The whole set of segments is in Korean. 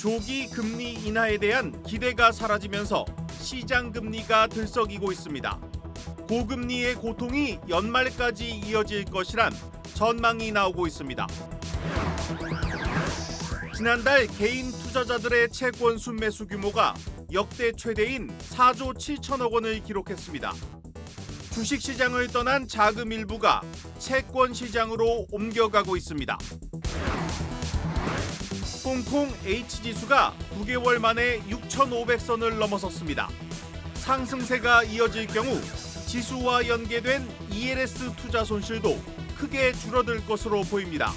조기 금리 인하에 대한 기대가 사라지면서 시장 금리가 들썩이고 있습니다. 고금리의 고통이 연말까지 이어질 것이란 전망이 나오고 있습니다. 지난달 개인 투자자들의 채권 순매수 규모가 역대 최대인 4조 7천억 원을 기록했습니다. 주식시장을 떠난 자금 일부가 채권 시장으로 옮겨가고 있습니다. 홍콩 H지수가 9개월 만에 6,500선을 넘어섰습니다. 상승세가 이어질 경우 지수와 연계된 ELS 투자 손실도 크게 줄어들 것으로 보입니다.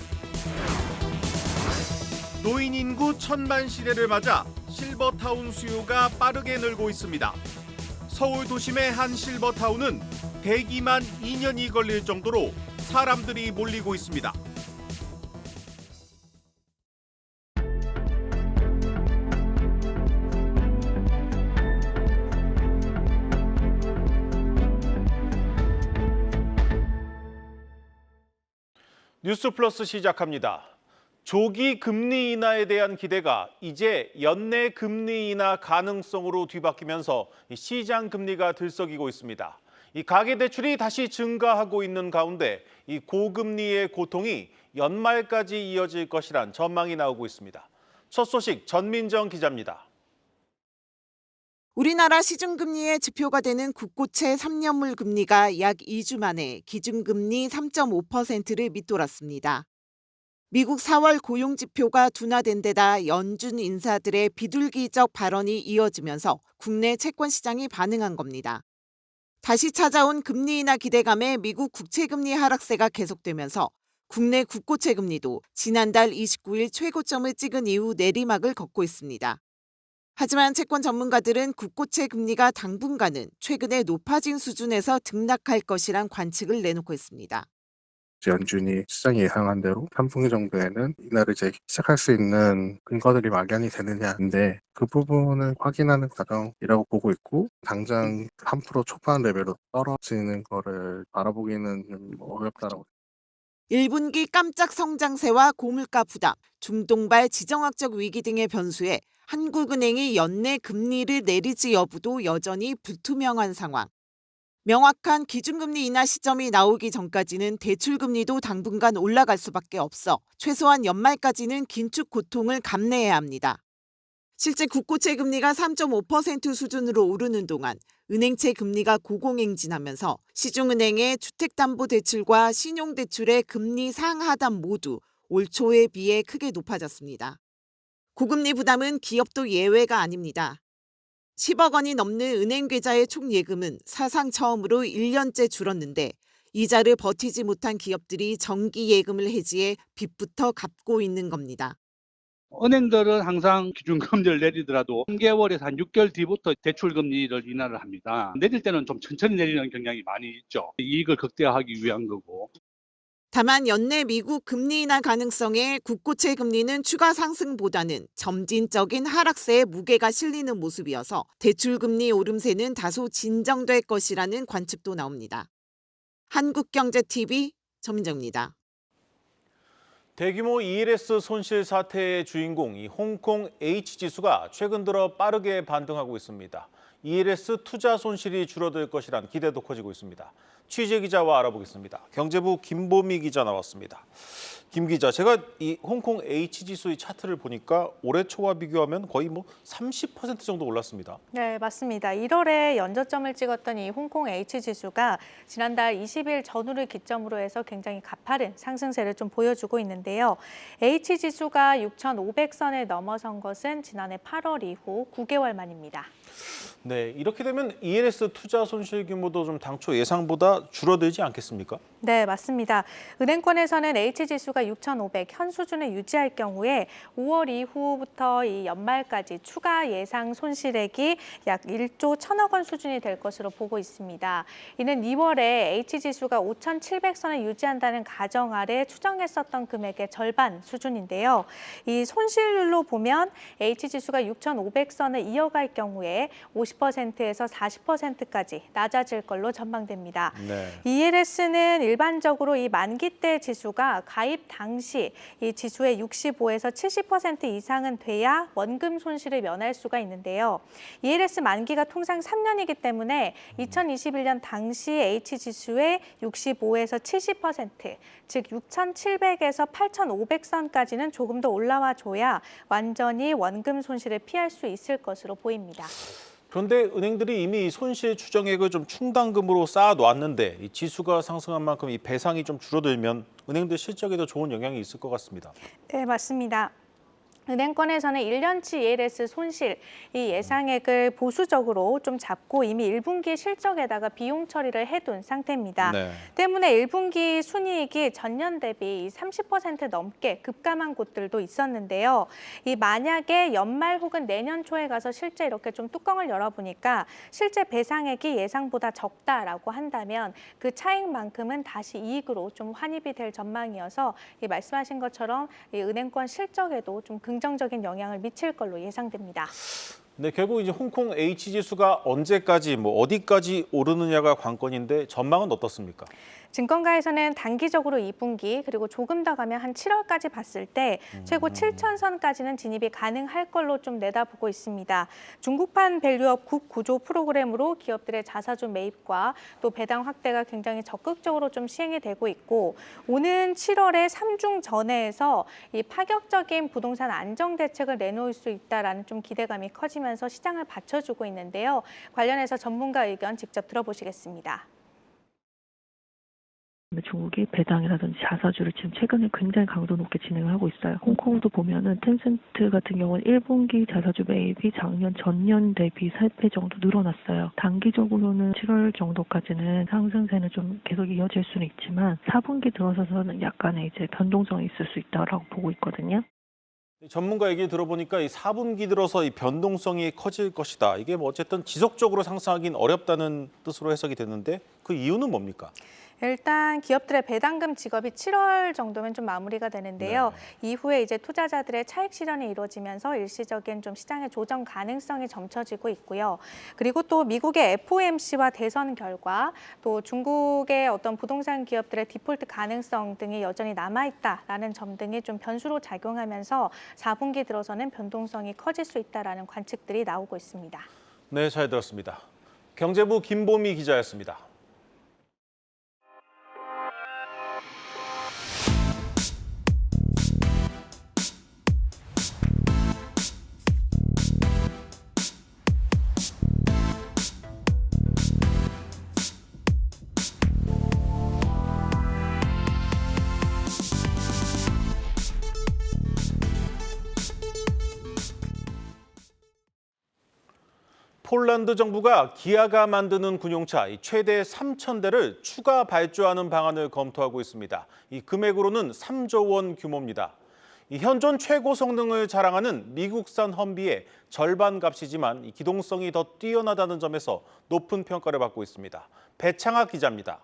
노인 인구 1000만 시대를 맞아 실버타운 수요가 빠르게 늘고 있습니다. 서울 도심의 한 실버타운은 대기만 2년이 걸릴 정도로 사람들이 몰리고 있습니다. 뉴스 플러스 시작합니다. 조기 금리 인하에 대한 기대가 이제 연내 금리 인하 가능성으로 뒤바뀌면서 시장 금리가 들썩이고 있습니다. 이 가계 대출이 다시 증가하고 있는 가운데 이 고금리의 고통이 연말까지 이어질 것이란 전망이 나오고 있습니다. 첫 소식 전민정 기자입니다. 우리나라 시중금리의 지표가 되는 국고채 3년물 금리가 약 2주 만에 기준금리 3.5%를 밑돌았습니다. 미국 4월 고용지표가 둔화된 데다 연준 인사들의 비둘기적 발언이 이어지면서 국내 채권 시장이 반응한 겁니다. 다시 찾아온 금리 인하 기대감에 미국 국채금리 하락세가 계속되면서 국내 국고채 금리도 지난달 29일 최고점을 찍은 이후 내리막을 걷고 있습니다. 하지만 채권 전문가들은 국고채 금리가 당분간은 최근에 높아진 수준에서 등락할 것이란 관측을 내놓고 있습니다. 연준이 시장이 예상한 대로 3분기 정도에는 인하를 이제 시작할 수 있는 근거들이 막연히 되느냐인데 그 부분을 확인하는 과정이라고 보고 있고 당장 3% 초반 레벨로 떨어지는 거를 바라보기는 좀 어렵다라고. 1분기 깜짝 성장세와 고물가 부담, 중동발 지정학적 위기 등의 변수에 한국은행이 연내 금리를 내리지 여부도 여전히 불투명한 상황. 명확한 기준금리 인하 시점이 나오기 전까지는 대출금리도 당분간 올라갈 수밖에 없어 최소한 연말까지는 긴축 고통을 감내해야 합니다. 실제 국고채 금리가 3.5% 수준으로 오르는 동안 은행채 금리가 고공행진하면서 시중은행의 주택담보대출과 신용대출의 금리 상하단 모두 올 초에 비해 크게 높아졌습니다. 고금리 부담은 기업도 예외가 아닙니다. 10억 원이 넘는 은행 계좌의 총 예금은 사상 처음으로 1년째 줄었는데 이자를 버티지 못한 기업들이 정기 예금을 해지해 빚부터 갚고 있는 겁니다. 은행들은 항상 기준금리를 내리더라도 3개월에서 한 6개월 뒤부터 대출금리를 인하를 합니다. 내릴 때는 좀 천천히 내리는 경향이 많이 있죠. 이익을 극대화하기 위한 거고. 다만 연내 미국 금리 인하 가능성에 국고채 금리는 추가 상승보다는 점진적인 하락세에 무게가 실리는 모습이어서 대출금리 오름세는 다소 진정될 것이라는 관측도 나옵니다. 한국경제TV 전민정입니다. 대규모 ELS 손실 사태의 주인공 이 홍콩 H지수가 최근 들어 빠르게 반등하고 있습니다. ELS 투자 손실이 줄어들 것이란 기대도 커지고 있습니다. 취재 기자와 알아보겠습니다. 경제부 김보미 기자 나왔습니다. 김 기자, 제가 이 홍콩 H지수의 차트를 보니까 올해 초와 비교하면 거의 30% 정도 올랐습니다. 네, 맞습니다. 1월에 연저점을 찍었던 이 홍콩 H지수가 지난달 20일 전후를 기점으로 해서 굉장히 가파른 상승세를 좀 보여주고 있는데요. H지수가 6,500선을 넘어선 것은 지난해 8월 이후 9개월 만입니다. 네, 이렇게 되면 ELS 투자 손실 규모도 좀 당초 예상보다 줄어들지 않겠습니까? 네, 맞습니다. 은행권에서는 H지수가 6,500 현 수준을 유지할 경우에 5월 이후부터 이 연말까지 추가 예상 손실액이 약 1조 1,000억 원 수준이 될 것으로 보고 있습니다. 이는 2월에 H지수가 5,700선을 유지한다는 가정 아래 추정했었던 금액의 절반 수준인데요. 이 손실률로 보면 H지수가 6,500선을 이어갈 경우에 50%에서 40%까지 낮아질 걸로 전망됩니다. 네. ELS는 일반적으로 이 만기 때 지수가 가입 당시 이 지수의 65에서 70% 이상은 돼야 원금 손실을 면할 수가 있는데요. ELS 만기가 통상 3년이기 때문에 2021년 당시 H지수의 65에서 70%, 즉 6,700에서 8,500선까지는 조금 더 올라와 줘야 완전히 원금 손실을 피할 수 있을 것으로 보입니다. 그런데 은행들이 이미 손실 추정액을 좀 충당금으로 쌓아놓았는데 이 지수가 상승한 만큼 이 배상이 좀 줄어들면 은행들 실적에도 좋은 영향이 있을 것 같습니다. 네, 맞습니다. 은행권에서는 1년치 ELS 손실, 이 예상액을 보수적으로 좀 잡고 이미 1분기 실적에다가 비용 처리를 해둔 상태입니다. 네. 때문에 1분기 순이익이 전년 대비 30% 넘게 급감한 곳들도 있었는데요. 이 만약에 연말 혹은 내년 초에 가서 실제 이렇게 좀 뚜껑을 열어보니까 실제 배상액이 예상보다 적다라고 한다면 그 차익만큼은 다시 이익으로 좀 환입이 될 전망이어서 이 말씀하신 것처럼 이 은행권 실적에도 좀 긍정적인 영향을 미칠 걸로 예상됩니다. 네, 결국 이제 홍콩 H지수가 언제까지 어디까지 오르느냐가 관건인데 전망은 어떻습니까? 증권가에서는 단기적으로 2분기 그리고 조금 더 가면 한 7월까지 봤을 때 최고 7,000선까지는 진입이 가능할 걸로 좀 내다보고 있습니다. 중국판 밸류업 국 구조 프로그램으로 기업들의 자사주 매입과 또 배당 확대가 굉장히 적극적으로 좀 시행이 되고 있고 오는 7월에 삼중 전해에서 이 파격적인 부동산 안정 대책을 내놓을 수 있다라는 좀 기대감이 커지면서 시장을 받쳐주고 있는데요. 관련해서 전문가 의견 직접 들어보시겠습니다. 중국이 배당이라든지 자사주를 지금 최근에 굉장히 강도 높게 진행을 하고 있어요. 홍콩도 보면은 텐센트 같은 경우는 1분기 자사주 매입이 작년 전년 대비 3배 정도 늘어났어요. 단기적으로는 7월 정도까지는 상승세는 좀 계속 이어질 수는 있지만 4분기 들어서서는 약간의 이제 변동성이 있을 수 있다라고 보고 있거든요. 전문가 얘기 들어보니까 이 4분기 들어서 이 변동성이 커질 것이다. 이게 어쨌든 지속적으로 상승하긴 어렵다는 뜻으로 해석이 됐는데 그 이유는 뭡니까? 일단 기업들의 배당금 지급이 7월 정도면 좀 마무리가 되는데요. 이후에 이제 투자자들의 차익 실현이 이루어지면서 일시적인 좀 시장의 조정 가능성이 점쳐지고 있고요. 그리고 또 미국의 FOMC와 대선 결과 또 중국의 어떤 부동산 기업들의 디폴트 가능성 등이 여전히 남아있다라는 점 등이 좀 변수로 작용하면서 4분기 들어서는 변동성이 커질 수 있다라는 관측들이 나오고 있습니다. 네, 잘 들었습니다. 경제부 김보미 기자였습니다. 폴란드 정부가 기아가 만드는 군용차 최대 3,000대를 추가 발주하는 방안을 검토하고 있습니다. 이 금액으로는 3조 원 규모입니다. 이 현존 최고 성능을 자랑하는 미국산 험비의 절반 값이지만 이 기동성이 더 뛰어나다는 점에서 높은 평가를 받고 있습니다. 배창학 기자입니다.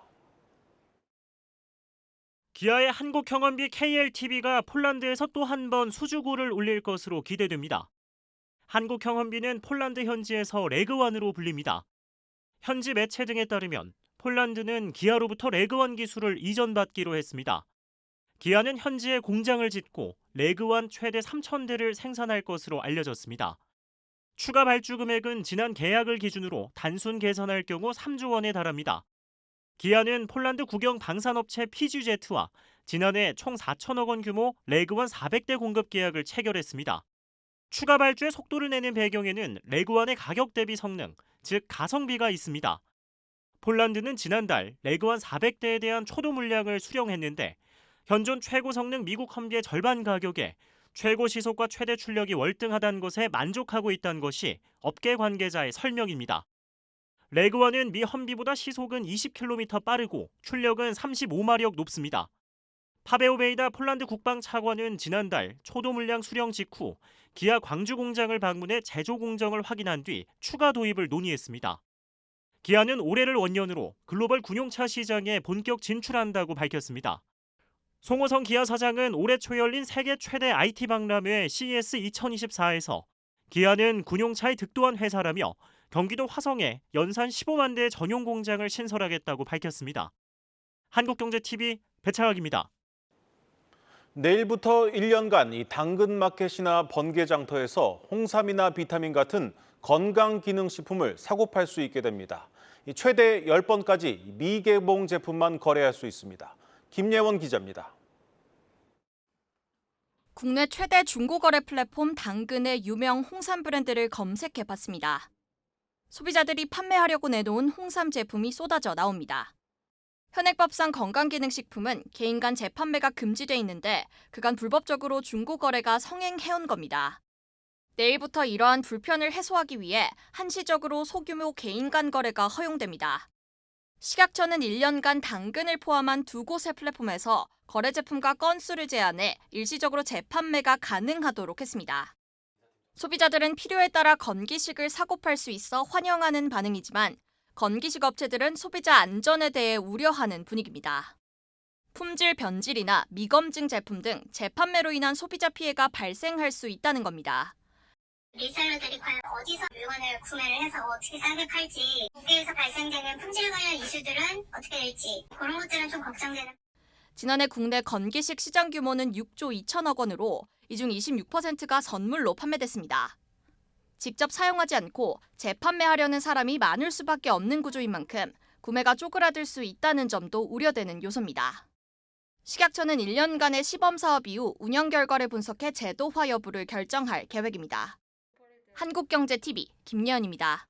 기아의 한국형 험비 KLTB가 폴란드에서 또 한 번 수주고를 올릴 것으로 기대됩니다. 한국형 험비는 폴란드 현지에서 레그원으로 불립니다. 현지 매체 등에 따르면 폴란드는 기아로부터 레그원 기술을 이전받기로 했습니다. 기아는 현지에 공장을 짓고 레그원 최대 3,000대를 생산할 것으로 알려졌습니다. 추가 발주 금액은 지난 계약을 기준으로 단순 계산할 경우 3조 원에 달합니다. 기아는 폴란드 국영 방산업체 PG제트와 지난해 총 4천억 원 규모 레그원 400대 공급 계약을 체결했습니다. 추가 발주의 속도를 내는 배경에는 레그원의 가격 대비 성능, 즉 가성비가 있습니다. 폴란드는 지난달 레그원 400대에 대한 초도 물량을 수령했는데 현존 최고 성능 미국 험비의 절반 가격에 최고 시속과 최대 출력이 월등하다는 것에 만족하고 있다는 것이 업계 관계자의 설명입니다. 레그원은 미 험비보다 시속은 20km 빠르고 출력은 35마력 높습니다. 파베오 베이다 폴란드 국방차관은 지난달 초도 물량 수령 직후 기아 광주 공장을 방문해 제조 공정을 확인한 뒤 추가 도입을 논의했습니다. 기아는 올해를 원년으로 글로벌 군용차 시장에 본격 진출한다고 밝혔습니다. 송호성 기아 사장은 올해 초 열린 세계 최대 IT 박람회 CES 2024에서 기아는 군용차의 득도한 회사라며 경기도 화성에 연산 15만 대 전용 공장을 신설하겠다고 밝혔습니다. 한국경제TV 배창학입니다. 내일부터 1년간 이 당근마켓이나 번개장터에서 홍삼이나 비타민 같은 건강기능식품을 사고 팔 수 있게 됩니다. 최대 10번까지 미개봉 제품만 거래할 수 있습니다. 김예원 기자입니다. 국내 최대 중고거래 플랫폼 당근의 유명 홍삼 브랜드를 검색해봤습니다. 소비자들이 판매하려고 내놓은 홍삼 제품이 쏟아져 나옵니다. 현행법상 건강기능식품은 개인 간 재판매가 금지돼 있는데 그간 불법적으로 중고거래가 성행해온 겁니다. 내일부터 이러한 불편을 해소하기 위해 한시적으로 소규모 개인 간 거래가 허용됩니다. 식약처는 1년간 당근을 포함한 2곳의 플랫폼에서 거래 제품과 건수를 제한해 일시적으로 재판매가 가능하도록 했습니다. 소비자들은 필요에 따라 건기식을 사고 팔 수 있어 환영하는 반응이지만 건기식 업체들은 소비자 안전에 대해 우려하는 분위기입니다. 품질 변질이나 미검증 제품 등 재판매로 인한 소비자 피해가 발생할 수 있다는 겁니다. 리셀러들이 과연 어디서 물건을 구매를 해서 어떻게 싸게 팔지, 국내에서 발생되는 품질 관련 이슈들은 어떻게 될지 그런 것들은 좀 걱정되는. 지난해 국내 건기식 시장 규모는 6조 2천억 원으로 이 중 26%가 선물로 판매됐습니다. 직접 사용하지 않고 재판매하려는 사람이 많을 수밖에 없는 구조인 만큼 구매가 쪼그라들 수 있다는 점도 우려되는 요소입니다. 식약처는 1년간의 시범 사업 이후 운영 결과를 분석해 제도화 여부를 결정할 계획입니다. 한국경제TV 김예원입니다.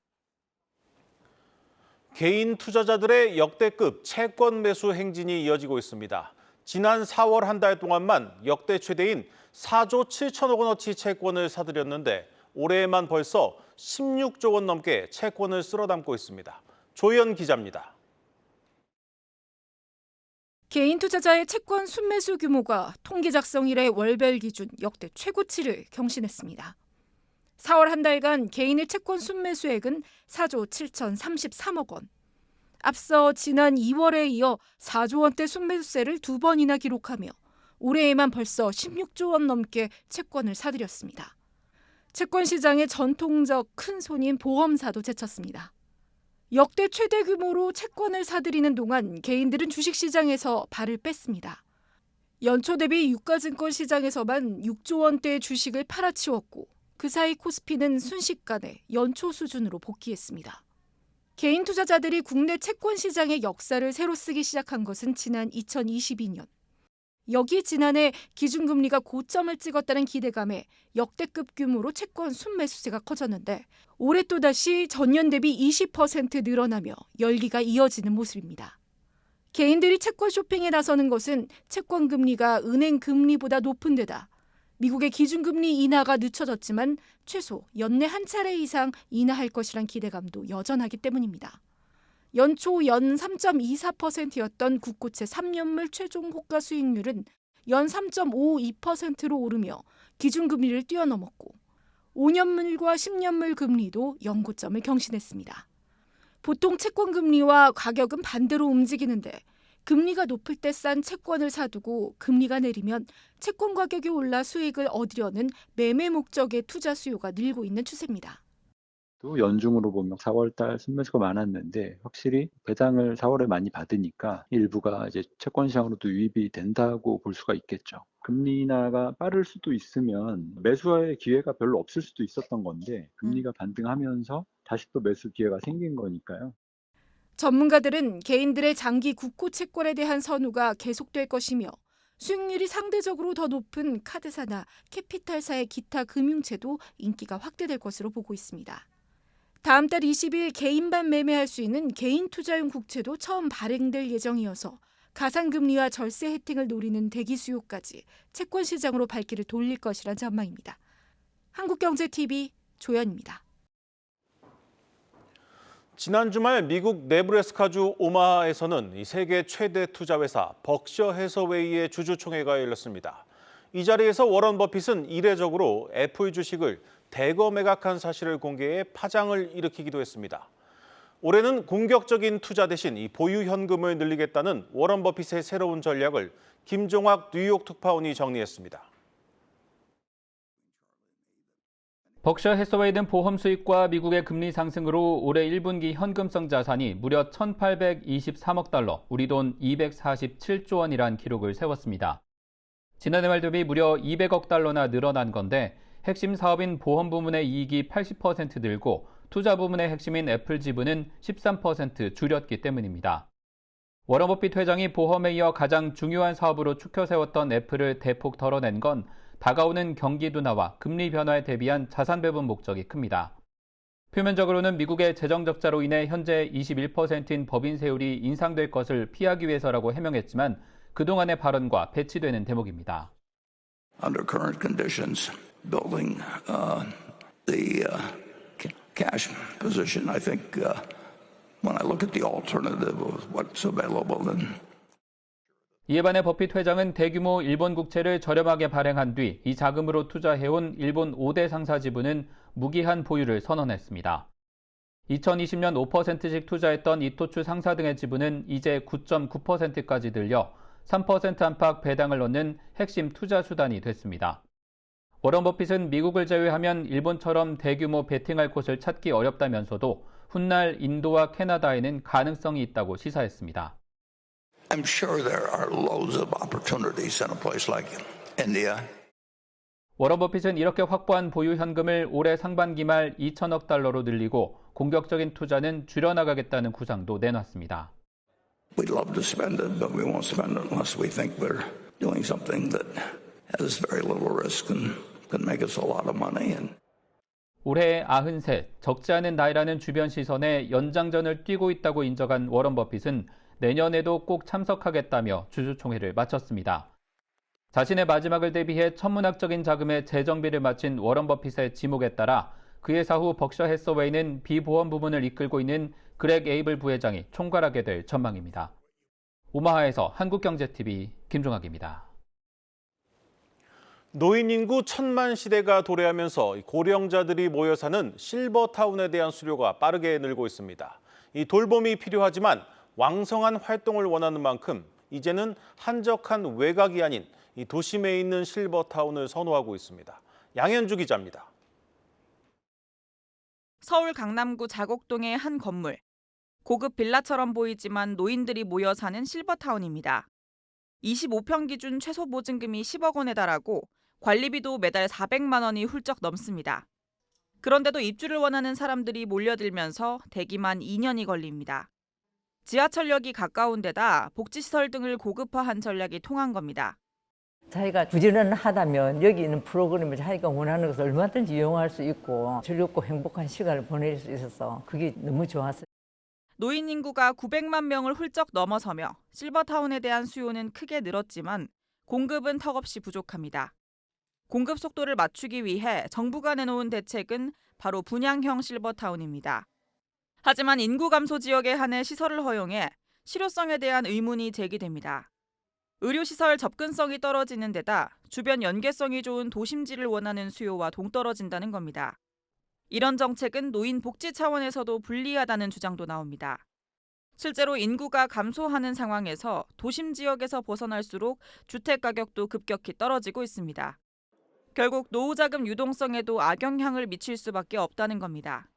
개인 투자자들의 역대급 채권 매수 행진이 이어지고 있습니다. 지난 4월 한 달 동안만 역대 최대인 4조 7천억 원어치 채권을 사들였는데 올해에만 벌써 16조 원 넘게 채권을 쓸어담고 있습니다. 조현 기자입니다. 개인 투자자의 채권 순매수 규모가 통계 작성 이래 월별 기준 역대 최고치를 경신했습니다. 4월 한 달간 개인의 채권 순매수액은 4조 7,033억 원. 앞서 지난 2월에 이어 4조 원대 순매수세를 2번이나 기록하며 올해에만 벌써 16조 원 넘게 채권을 사들였습니다. 채권 시장의 전통적 큰 손인 보험사도 제쳤습니다. 역대 최대 규모로 채권을 사들이는 동안 개인들은 주식시장에서 발을 뺐습니다. 연초 대비 유가증권 시장에서만 6조 원대의 주식을 팔아치웠고 그 사이 코스피는 순식간에 연초 수준으로 복귀했습니다. 개인 투자자들이 국내 채권 시장의 역사를 새로 쓰기 시작한 것은 지난 2022년. 여기 지난해 기준금리가 고점을 찍었다는 기대감에 역대급 규모로 채권 순매수세가 커졌는데 올해 또다시 전년 대비 20% 늘어나며 열기가 이어지는 모습입니다. 개인들이 채권 쇼핑에 나서는 것은 채권 금리가 은행 금리보다 높은 데다 미국의 기준금리 인하가 늦춰졌지만 최소 연내 한 차례 이상 인하할 것이란 기대감도 여전하기 때문입니다. 연초 연 3.24%였던 국고채 3년물 최종 호가 수익률은 연 3.52%로 오르며 기준금리를 뛰어넘었고 5년물과 10년물 금리도 연고점을 경신했습니다. 보통 채권금리와 가격은 반대로 움직이는데 금리가 높을 때 싼 채권을 사두고 금리가 내리면 채권 가격이 올라 수익을 얻으려는 매매 목적의 투자 수요가 늘고 있는 추세입니다. 또 연중으로 보면 4월달 순매수가 많았는데 확실히 배당을 4월에 많이 받으니까 일부가 이제 채권 시장으로도 유입이 된다고 볼 수가 있겠죠. 금리 인하가 빠를 수도 있으면 매수할 기회가 별로 없을 수도 있었던 건데 금리가 반등하면서 다시 또 매수 기회가 생긴 거니까요. 전문가들은 개인들의 장기 국고 채권에 대한 선호가 계속될 것이며 수익률이 상대적으로 더 높은 카드사나 캐피탈사의 기타 금융채도 인기가 확대될 것으로 보고 있습니다. 다음 달 20일 개인만 매매할 수 있는 개인 투자용 국채도 처음 발행될 예정이어서 가산금리와 절세 혜택을 노리는 대기 수요까지 채권 시장으로 발길을 돌릴 것이란 전망입니다. 한국경제TV 조연입니다. 지난 주말 미국 네브래스카주 오마하에서는 세계 최대 투자회사 벅셔 해서웨이의 주주총회가 열렸습니다. 이 자리에서 워런 버핏은 이례적으로 애플 주식을 대거 매각한 사실을 공개해 파장을 일으키기도 했습니다. 올해는 공격적인 투자 대신 이 보유 현금을 늘리겠다는 워런 버핏의 새로운 전략을 김종학 뉴욕 특파원이 정리했습니다. 벅셔 해서웨이는 보험 수익과 미국의 금리 상승으로 올해 1분기 현금성 자산이 무려 1,823억 달러, 우리 돈 247조 원이란 기록을 세웠습니다. 지난해 말 대비 무려 200억 달러나 늘어난 건데 핵심 사업인 보험 부문의 이익이 80% 늘고 투자 부문의 핵심인 애플 지분은 13% 줄였기 때문입니다. 워런 버핏 회장이 보험에 이어 가장 중요한 사업으로 추켜 세웠던 애플을 대폭 덜어낸 건 다가오는 경기 둔화와 금리 변화에 대비한 자산 배분 목적이 큽니다. 표면적으로는 미국의 재정 적자로 인해 현재 21%인 법인세율이 인상될 것을 피하기 위해서라고 해명했지만 그동안의 발언과 배치되는 대목입니다. Under current conditions, building the cash position, I think when I look at the alternative of what's available, then 이에 반해 버핏 회장은 대규모 일본 국채를 저렴하게 발행한 뒤 이 자금으로 투자해온 일본 5대 상사 지분은 무기한 보유를 선언했습니다. 2020년 5%씩 투자했던 이토추 상사 등의 지분은 이제 9.9%까지 늘려 3% 안팎 배당을 얻는 핵심 투자 수단이 됐습니다. 워런 버핏은 미국을 제외하면 일본처럼 대규모 베팅할 곳을 찾기 어렵다면서도 훗날 인도와 캐나다에는 가능성이 있다고 시사했습니다. I'm sure there are loads of opportunities in a place like India. 워런 버핏은 이렇게 확보한 보유 현금을 올해 상반기 말 2천억 달러로 늘리고 공격적인 투자는 줄여나가겠다는 구상도 내놨습니다. We'd love to spend it, but we won't spend it unless we think we're doing something that has very little risk and can make us a lot of money. 올해 93, 적지 않은 나이라는 주변 시선에 연장전을 뛰고 있다고 인정한 워런 버핏은 내년에도 꼭 참석하겠다며 주주총회를 마쳤습니다. 자신의 마지막을 대비해 천문학적인 자금의 재정비를 마친 워런 버핏의 지목에 따라 그의 사후 벅셔 해서웨이는 비보험 부문을 이끌고 있는 그렉 에이블 부회장이 총괄하게 될 전망입니다. 오마하에서 한국경제TV 김종학입니다. 노인 인구 1000만 시대가 도래하면서 고령자들이 모여 사는 실버타운에 대한 수요가 빠르게 늘고 있습니다. 이 돌봄이 필요하지만 왕성한 활동을 원하는 만큼 이제는 한적한 외곽이 아닌 이 도심에 있는 실버타운을 선호하고 있습니다. 양현주 기자입니다. 서울 강남구 자곡동의 한 건물. 고급 빌라처럼 보이지만 노인들이 모여 사는 실버타운입니다. 25평 기준 최소 보증금이 10억 원에 달하고 관리비도 매달 400만 원이 훌쩍 넘습니다. 그런데도 입주를 원하는 사람들이 몰려들면서 대기만 2년이 걸립니다. 지하철역이 가까운 데다 복지시설 등을 고급화한 전략이 통한 겁니다. 자기가 부지런하다면 여기 있는 프로그램을 자기가 원하는 것을 얼마든지 이용할 수 있고 즐겁고 행복한 시간을 보낼 수 있어서 그게 너무 좋았어요. 노인 인구가 900만 명을 훌쩍 넘어서며 실버타운에 대한 수요는 크게 늘었지만 공급은 턱없이 부족합니다. 공급 속도를 맞추기 위해 정부가 내놓은 대책은 바로 분양형 실버타운입니다. 하지만 인구 감소 지역에 한해 시설을 허용해 실효성에 대한 의문이 제기됩니다. 의료시설 접근성이 떨어지는 데다 주변 연계성이 좋은 도심지를 원하는 수요와 동떨어진다는 겁니다. 이런 정책은 노인 복지 차원에서도 불리하다는 주장도 나옵니다. 실제로 인구가 감소하는 상황에서 도심 지역에서 벗어날수록 주택 가격도 급격히 떨어지고 있습니다. 결국 노후자금 유동성에도 악영향을 미칠 수밖에 없다는 겁니다.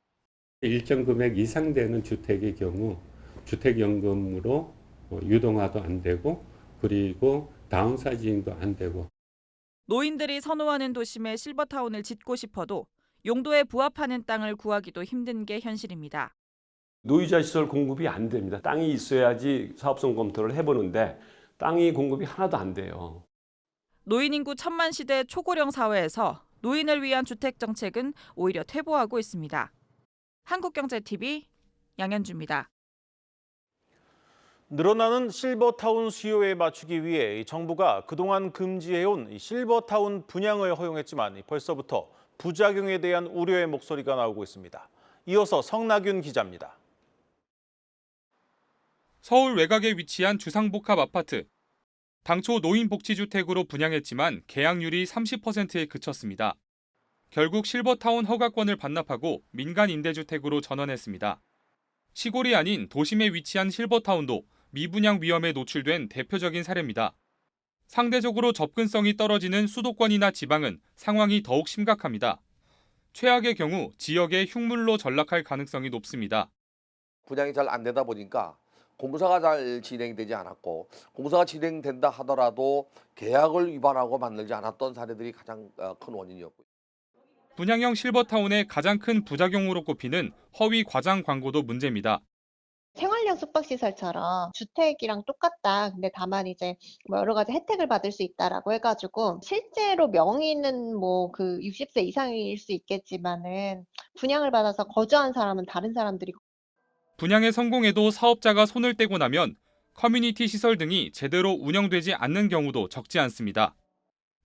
일정 금액 이상 되는 주택의 경우 주택연금으로 유동화도 안 되고 그리고 다운사이징도 안 되고. 노인들이 선호하는 도심에 실버타운을 짓고 싶어도 용도에 부합하는 땅을 구하기도 힘든 게 현실입니다. 노유자 시설 공급이 안 됩니다. 땅이 있어야지 사업성 검토를 해보는데 땅이 공급이 하나도 안 돼요. 노인 인구 1000만 시대 초고령 사회에서 노인을 위한 주택 정책은 오히려 퇴보하고 있습니다. 한국경제TV 양현주입니다. 늘어나는 실버타운 수요에 맞추기 위해 정부가 그동안 금지해온 실버타운 분양을 허용했지만 벌써부터 부작용에 대한 우려의 목소리가 나오고 있습니다. 이어서 성나균 기자입니다. 서울 외곽에 위치한 주상복합 아파트. 당초 노인복지주택으로 분양했지만 계약률이 30%에 그쳤습니다. 결국 실버타운 허가권을 반납하고 민간 임대주택으로 전환했습니다. 시골이 아닌 도심에 위치한 실버타운도 미분양 위험에 노출된 대표적인 사례입니다. 상대적으로 접근성이 떨어지는 수도권이나 지방은 상황이 더욱 심각합니다. 최악의 경우 지역의 흉물로 전락할 가능성이 높습니다. 분양이 잘 안 되다 보니까 공사가 잘 진행되지 않았고 공사가 진행된다 하더라도 계약을 위반하고 만들지 않았던 사례들이 가장 큰 원인이었고요. 분양형 실버타운의 가장 큰 부작용으로 꼽히는 허위 과장 광고도 문제입니다. 생활형 숙박시설처럼 주택이랑 똑같다. 근데 다만 이제 뭐 여러 가지 혜택을 받을 수 있다라고 해가지고 실제로 명의는 뭐 그 60세 이상일 수 있겠지만은 분양을 받아서 거주한 사람은 다른 사람들이. 분양에 성공해도 사업자가 손을 떼고 나면 커뮤니티 시설 등이 제대로 운영되지 않는 경우도 적지 않습니다.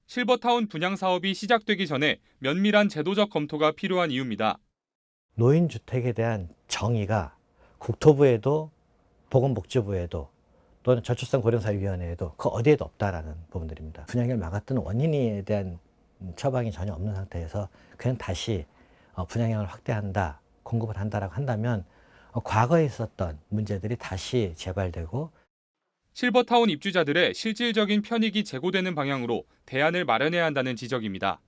실버타운 분양 사업이 시작되기 전에 면밀한 제도적 검토가 필요한 이유입니다. 노인주택에 대한 정의가 국토부에도 보건복지부에도 또는 저출산 고령사회위원회에도 그 어디에도 없다라는 부분들입니다. 분양을 막았던 원인에 대한 처방이 전혀 없는 상태에서 그냥 다시 분양량을 확대한다, 공급을 한다라고 한다면 과거에 있었던 문제들이 다시 재발되고 실버타운 입주자들의 실질적인 편익이 제고되는 방향으로 대안을 마련해야 한다는 지적입니다.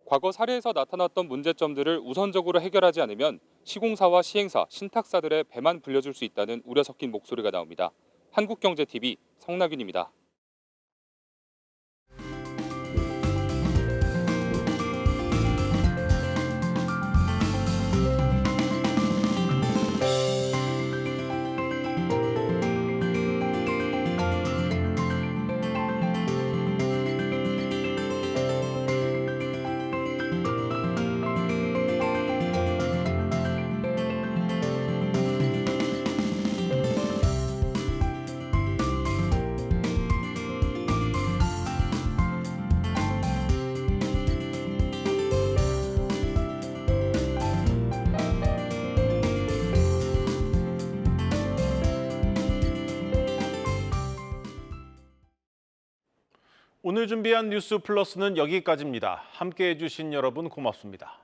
과거 사례에서 나타났던 문제점들을 우선적으로 해결하지 않으면 시공사와 시행사, 신탁사들의 배만 불려줄 수 있다는 우려 섞인 목소리가 나옵니다. 한국경제TV 성나균입니다. 오늘 준비한 뉴스 플러스는 여기까지입니다. 함께해 주신 여러분 고맙습니다.